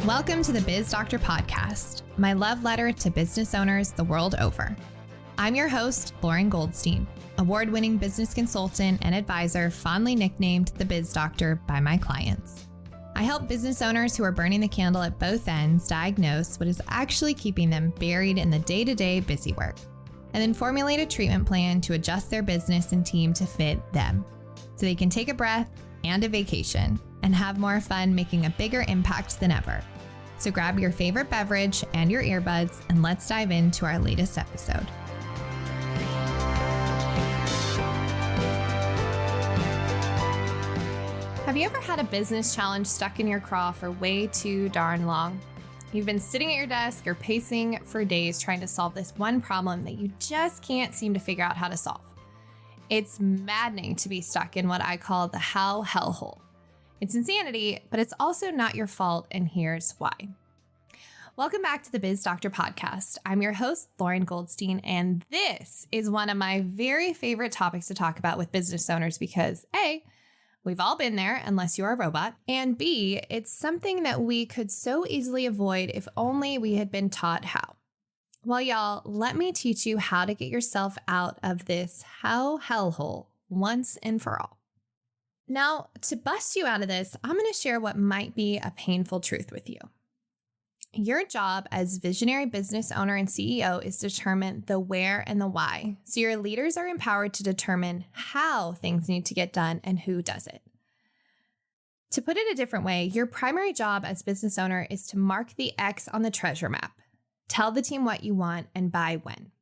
Welcome to the Biz Doctor podcast, my love letter to business owners the world over. I'm your host, Lauren Goldstein, award-winning business consultant and advisor fondly nicknamed the Biz Doctor by my clients. I help business owners who are burning the candle at both ends diagnose what is actually keeping them buried in the day-to-day busy work, and then formulate a treatment plan to adjust their business and team to fit them, so they can take a breath and a vacation and have more fun making a bigger impact than ever. So grab your favorite beverage and your earbuds and let's dive into our latest episode. Have you ever had a business challenge stuck in your craw for way too darn long? You've been sitting at your desk or pacing for days trying to solve this one problem that you just can't seem to figure out how to solve. It's maddening to be stuck in what I call the how hellhole. It's insanity, but it's also not your fault, and here's why. Welcome back to the Biz Doctor podcast. I'm your host, Lauren Goldstein, and this is one of my very favorite topics to talk about with business owners because A, we've all been there unless you're a robot, and B, it's something that we could so easily avoid if only we had been taught how. Well, y'all, let me teach you how to get yourself out of this how hellhole once and for all. Now, to bust you out of this, I'm going to share what might be a painful truth with you. Your job as visionary business owner and CEO is to determine the where and the why, so your leaders are empowered to determine how things need to get done and who does it. To put it a different way, your primary job as business owner is to mark the X on the treasure map, tell the team what you want, and by when.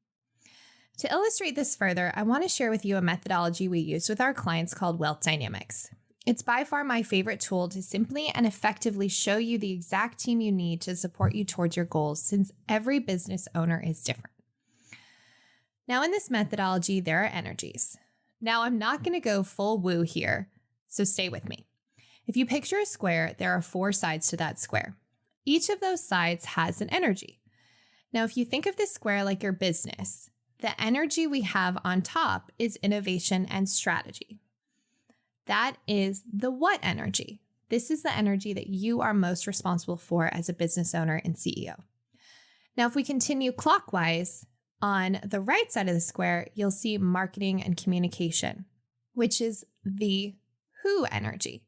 To illustrate this further, I want to share with you a methodology we use with our clients called Wealth Dynamics. It's by far my favorite tool to simply and effectively show you the exact team you need to support you towards your goals, since every business owner is different. Now, in this methodology, there are energies. Now, I'm not going to go full woo here, so stay with me. If you picture a square, there are 4 sides to that square. Each of those sides has an energy. Now, if you think of this square like your business, the energy we have on top is innovation and strategy. That is the what energy. This is the energy that you are most responsible for as a business owner and CEO. Now, if we continue clockwise, on the right side of the square, you'll see marketing and communication, which is the who energy.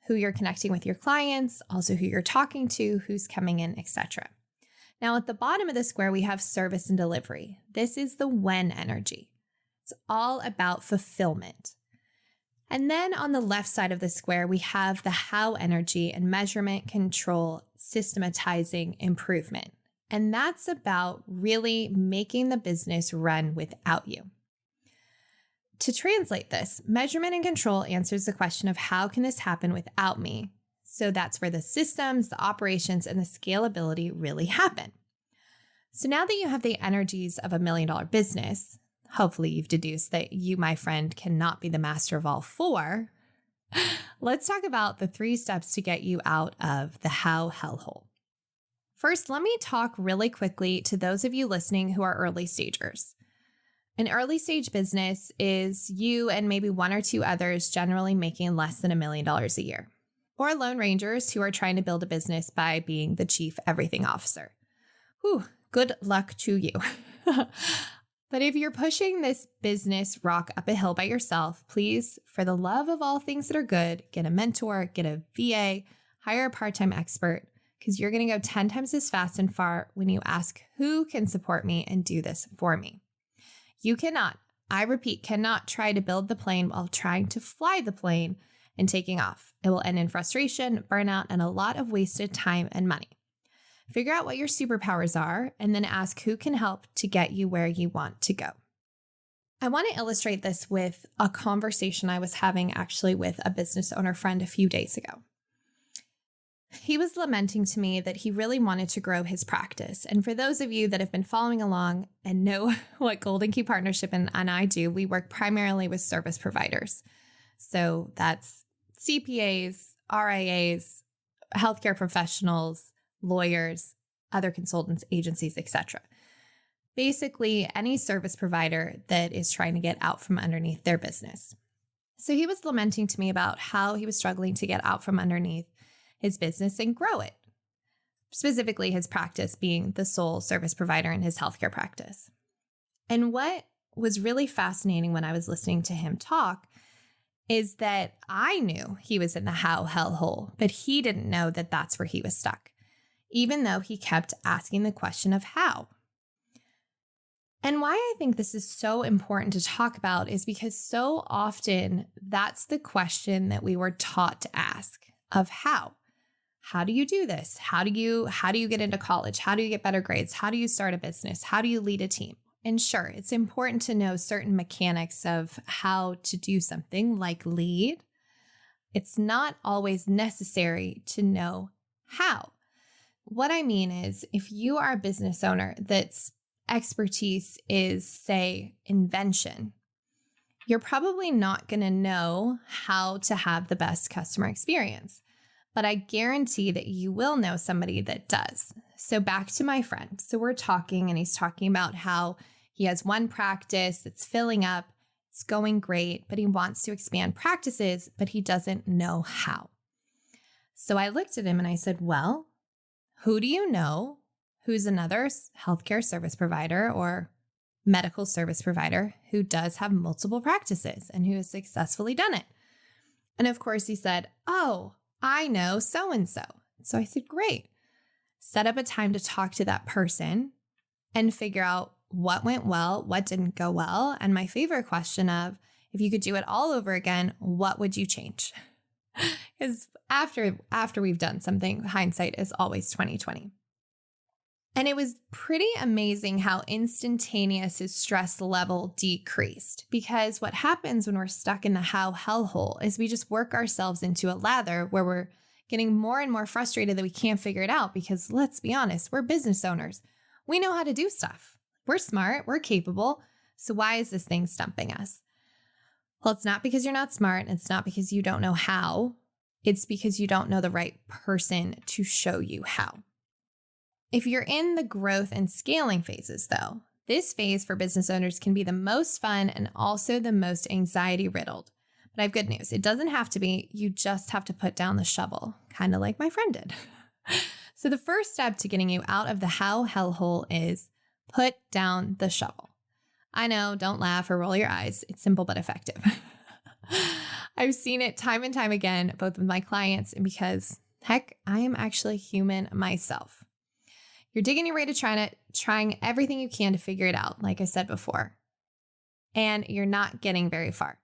Who you're connecting with your clients, also who you're talking to, who's coming in, etc. Now, at the bottom of the square, we have service and delivery. This is the when energy. It's all about fulfillment. And then on the left side of the square, we have the how energy and measurement, control, systematizing, improvement. And that's about really making the business run without you. To translate this, measurement and control answers the question of how can this happen without me? So that's where the systems, the operations, and the scalability really happen. So now that you have the energies of $1 million business, hopefully you've deduced that you, my friend, cannot be the master of all 4. Let's talk about the 3 steps to get you out of the how hellhole. First, let me talk really quickly to those of you listening who are early stagers. An early stage business is you and maybe 1 or 2 others generally making less than $1 million a year. Or lone rangers who are trying to build a business by being the chief everything officer. Whew, good luck to you. But if you're pushing this business rock up a hill by yourself, please, for the love of all things that are good, get a mentor, get a VA, hire a part-time expert, because you're going to go 10 times as fast and far when you ask who can support me and do this for me. You cannot, I repeat, cannot try to build the plane while trying to fly the plane and taking off. It will end in frustration, burnout, and a lot of wasted time and money. Figure out what your superpowers are and then ask who can help to get you where you want to go. I want to illustrate this with a conversation I was having actually with a business owner friend a few days ago. He was lamenting to me that he really wanted to grow his practice. And for those of you that have been following along and know what Golden Key Partnership and I do, we work primarily with service providers. So that's CPAs, RIAs, healthcare professionals, lawyers, other consultants, agencies, etc. Basically, any service provider that is trying to get out from underneath their business. So he was lamenting to me about how he was struggling to get out from underneath his business and grow it. specifically his practice being the sole service provider in his healthcare practice. And what was really fascinating when I was listening to him talk is that I knew he was in the how hellhole, but he didn't know that that's where he was stuck, even though he kept asking the question of how. And why I think this is so important to talk about is because so often that's the question that we were taught to ask of how. How do you do this? How do you get into college? How do you get better grades? How do you start a business? How do you lead a team? And sure, it's important to know certain mechanics of how to do something like lead. It's not always necessary to know how. What I mean is, if you are a business owner that's expertise is, say, invention, you're probably not going to know how to have the best customer experience. But I guarantee that you will know somebody that does. So back to my friend. So we're talking and he's talking about how he has one practice that's filling up, it's going great, but he wants to expand practices, but he doesn't know how. So I looked at him and I said, well, who do you know who's another healthcare service provider or medical service provider who does have multiple practices and who has successfully done it? And of course he said, oh, I know so-and-so. So I said, great. Set up a time to talk to that person and figure out what went well, what didn't go well. And my favorite question of, if you could do it all over again, what would you change? Because after we've done something, hindsight is always 20/20. And it was pretty amazing how instantaneous his stress level decreased, because what happens when we're stuck in the how hellhole is we just work ourselves into a lather where we're getting more and more frustrated that we can't figure it out, because let's be honest, we're business owners. We know how to do stuff. We're smart, we're capable. So why is this thing stumping us? Well, it's not because you're not smart. It's not because you don't know how. It's because you don't know the right person to show you how. If you're in the growth and scaling phases, though, this phase for business owners can be the most fun and also the most anxiety riddled. But I have good news. It doesn't have to be. You just have to put down the shovel, kind of like my friend did. So the first step to getting you out of the how hellhole is put down the shovel. I know, don't laugh or roll your eyes. It's simple but effective. I've seen it time and time again, both with my clients and because, heck, I am actually human myself. You're digging your way to trying everything you can to figure it out, like I said before, and you're not getting very far.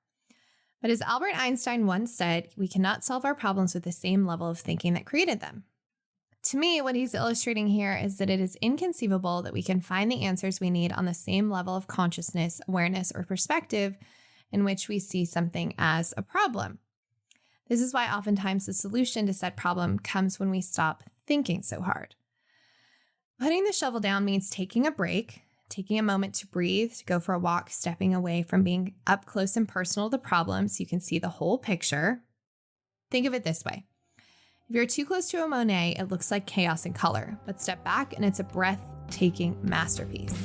But as Albert Einstein once said, we cannot solve our problems with the same level of thinking that created them. To me, what he's illustrating here is that it is inconceivable that we can find the answers we need on the same level of consciousness, awareness, or perspective in which we see something as a problem. This is why oftentimes the solution to said problem comes when we stop thinking so hard. Putting the shovel down means taking a break, taking a moment to breathe, to go for a walk, stepping away from being up close and personal to the problem so you can see the whole picture. Think of it this way. If you're too close to a Monet, it looks like chaos in color, but step back and it's a breathtaking masterpiece.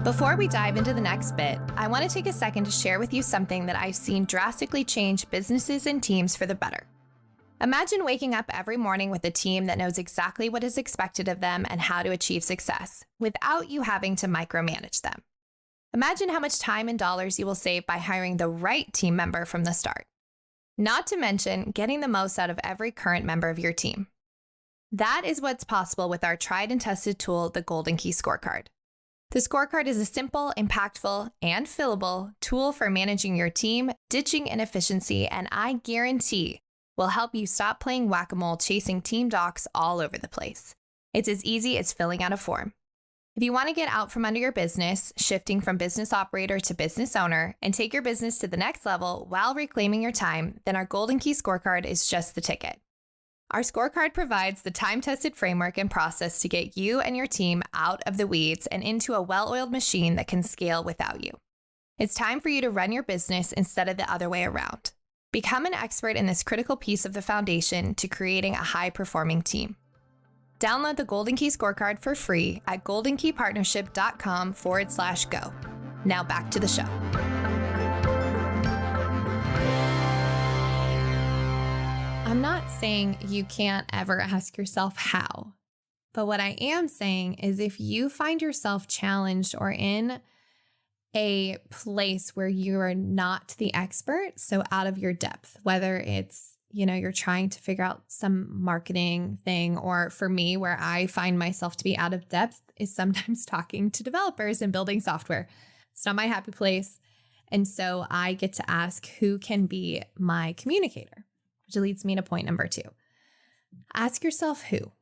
Before we dive into the next bit, I want to take a second to share with you something that I've seen drastically change businesses and teams for the better. Imagine waking up every morning with a team that knows exactly what is expected of them and how to achieve success without you having to micromanage them. Imagine how much time and dollars you will save by hiring the right team member from the start. Not to mention getting the most out of every current member of your team. That is what's possible with our tried and tested tool, the Golden Key Scorecard. The scorecard is a simple, impactful, and fillable tool for managing your team, ditching inefficiency, and I guarantee will help you stop playing whack-a-mole chasing team docs all over the place. It's as easy as filling out a form. If you want to get out from under your business, shifting from business operator to business owner, and take your business to the next level while reclaiming your time, then our Golden Key Scorecard is just the ticket. Our scorecard provides the time-tested framework and process to get you and your team out of the weeds and into a well-oiled machine that can scale without you. It's time for you to run your business instead of the other way around. Become an expert in this critical piece of the foundation to creating a high-performing team. Download the Golden Key Scorecard for free at goldenkeypartnership.com/go. Now back to the show. I'm not saying you can't ever ask yourself how, but what I am saying is if you find yourself challenged or in a place where you are not the expert, so out of your depth, whether it's, you're trying to figure out some marketing thing, or for me, where I find myself to be out of depth is sometimes talking to developers and building software. It's not my happy place. And so I get to ask who can be my communicator, which leads me to point number 2. Ask yourself who.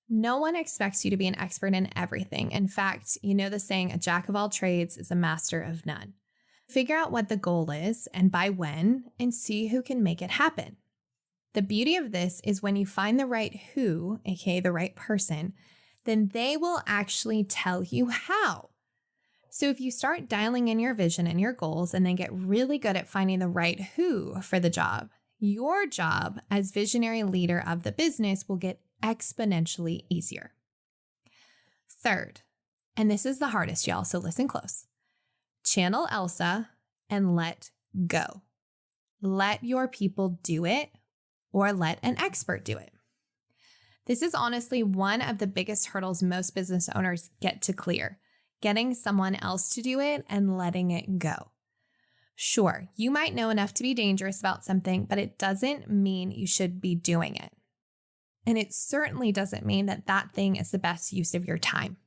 No one expects you to be an expert in everything. In fact, the saying, a jack of all trades is a master of none. Figure out what the goal is and by when, and see who can make it happen. The beauty of this is when you find the right who, aka the right person, then they will actually tell you how. So if you start dialing in your vision and your goals and then get really good at finding the right who for the job, your job as visionary leader of the business will get exponentially easier. Third, and this is the hardest, y'all, so listen close. Channel Elsa and let go. Let your people do it, or let an expert do it. This is honestly one of the biggest hurdles most business owners get to clear, getting someone else to do it and letting it go. Sure, you might know enough to be dangerous about something, but it doesn't mean you should be doing it. And it certainly doesn't mean that that thing is the best use of your time.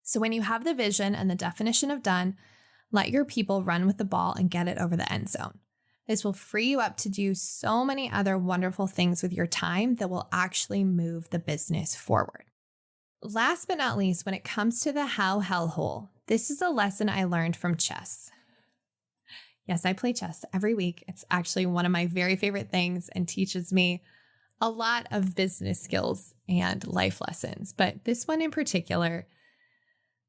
So when you have the vision and the definition of done, let your people run with the ball and get it over the end zone. This will free you up to do so many other wonderful things with your time that will actually move the business forward. Last but not least, when it comes to the how hellhole, this is a lesson I learned from chess. Yes, I play chess every week. It's actually one of my very favorite things and teaches me a lot of business skills and life lessons. But this one in particular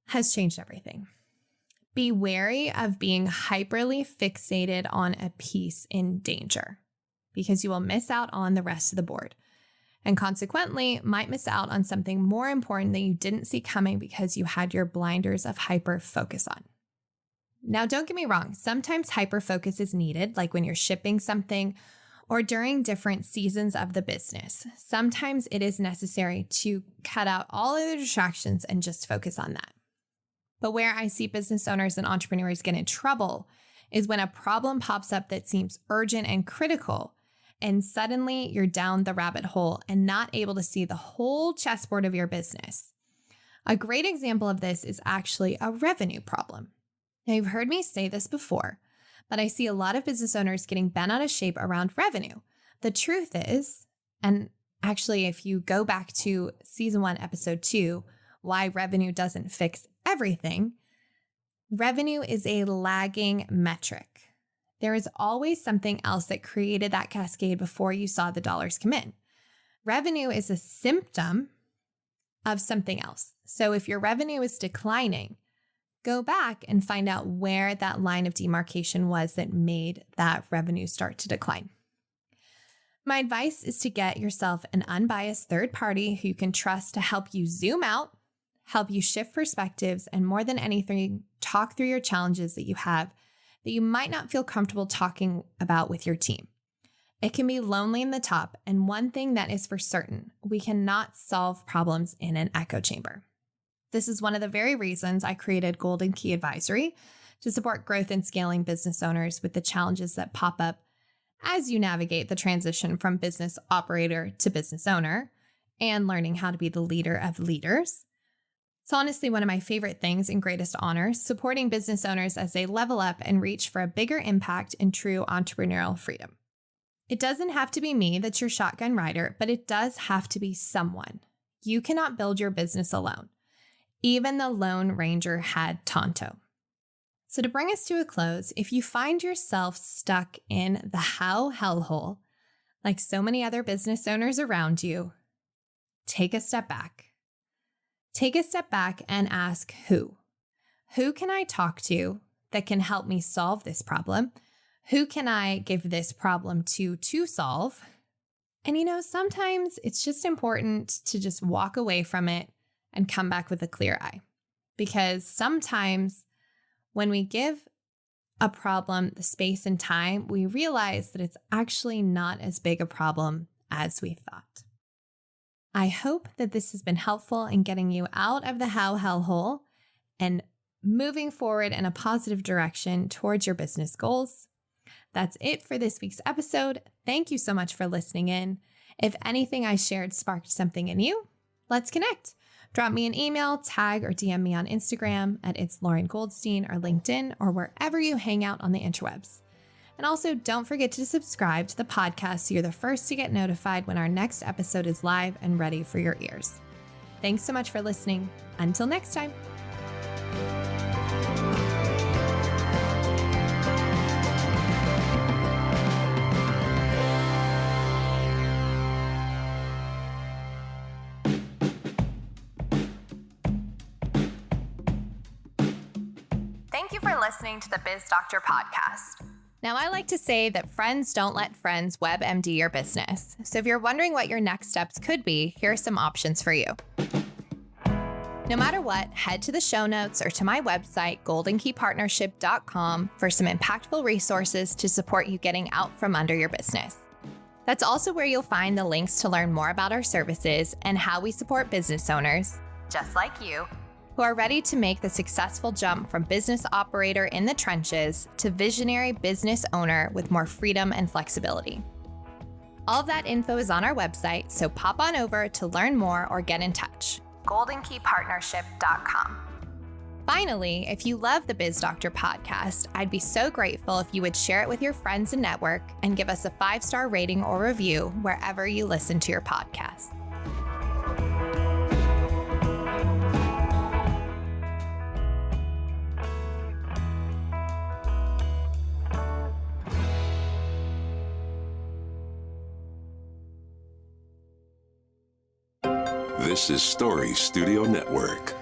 has changed everything. Be wary of being hyperly fixated on a piece in danger, because you will miss out on the rest of the board, and consequently might miss out on something more important that you didn't see coming because you had your blinders of hyper focus on. Now, don't get me wrong. Sometimes hyper focus is needed, like when you're shipping something or during different seasons of the business. Sometimes it is necessary to cut out all other distractions and just focus on that. But where I see business owners and entrepreneurs get in trouble is when a problem pops up that seems urgent and critical, and suddenly you're down the rabbit hole and not able to see the whole chessboard of your business. A great example of this is actually a revenue problem. Now, you've heard me say this before, but I see a lot of business owners getting bent out of shape around revenue. The truth is, and actually, if you go back to season 1, episode 2, why revenue doesn't fix everything, revenue is a lagging metric. There is always something else that created that cascade before you saw the dollars come in. Revenue is a symptom of something else. So if your revenue is declining, go back and find out where that line of demarcation was that made that revenue start to decline. My advice is to get yourself an unbiased third party who you can trust to help you zoom out, help you shift perspectives, and more than anything, talk through your challenges that you have that you might not feel comfortable talking about with your team. It can be lonely in the top, and one thing that is for certain, we cannot solve problems in an echo chamber. This is one of the very reasons I created Golden Key Advisory, to support growth and scaling business owners with the challenges that pop up as you navigate the transition from business operator to business owner and learning how to be the leader of leaders. It's honestly one of my favorite things and greatest honors, supporting business owners as they level up and reach for a bigger impact and true entrepreneurial freedom. It doesn't have to be me that's your shotgun rider, but it does have to be someone. You cannot build your business alone. Even the Lone Ranger had Tonto. So to bring us to a close, if you find yourself stuck in the how hellhole, like so many other business owners around you, take a step back. Take a step back and ask who. Who can I talk to that can help me solve this problem? Who can I give this problem to solve? And sometimes it's just important to just walk away from it and come back with a clear eye. Because sometimes when we give a problem the space and time, we realize that it's actually not as big a problem as we thought. I hope that this has been helpful in getting you out of the how hellhole and moving forward in a positive direction towards your business goals. That's it for this week's episode. Thank you so much for listening in. If anything I shared sparked something in you, let's connect. Drop me an email, tag or DM me on Instagram at It's Lauren Goldstein or LinkedIn or wherever you hang out on the interwebs. And also don't forget to subscribe to the podcast so you're the first to get notified when our next episode is live and ready for your ears. Thanks so much for listening. Until next time. Thank you for listening to the Biz Doctor podcast. Now, I like to say that friends don't let friends WebMD your business. So if you're wondering what your next steps could be, here are some options for you. No matter what, head to the show notes or to my website, goldenkeypartnership.com, for some impactful resources to support you getting out from under your business. That's also where you'll find the links to learn more about our services and how we support business owners, just like you, who are ready to make the successful jump from business operator in the trenches to visionary business owner with more freedom and flexibility. All of that info is on our website, so pop on over to learn more or get in touch. goldenkeypartnership.com. Finally, if you love the Biz Doctor podcast, I'd be so grateful if you would share it with your friends and network and give us a 5-star rating or review wherever you listen to your podcast. This is Story Studio Network.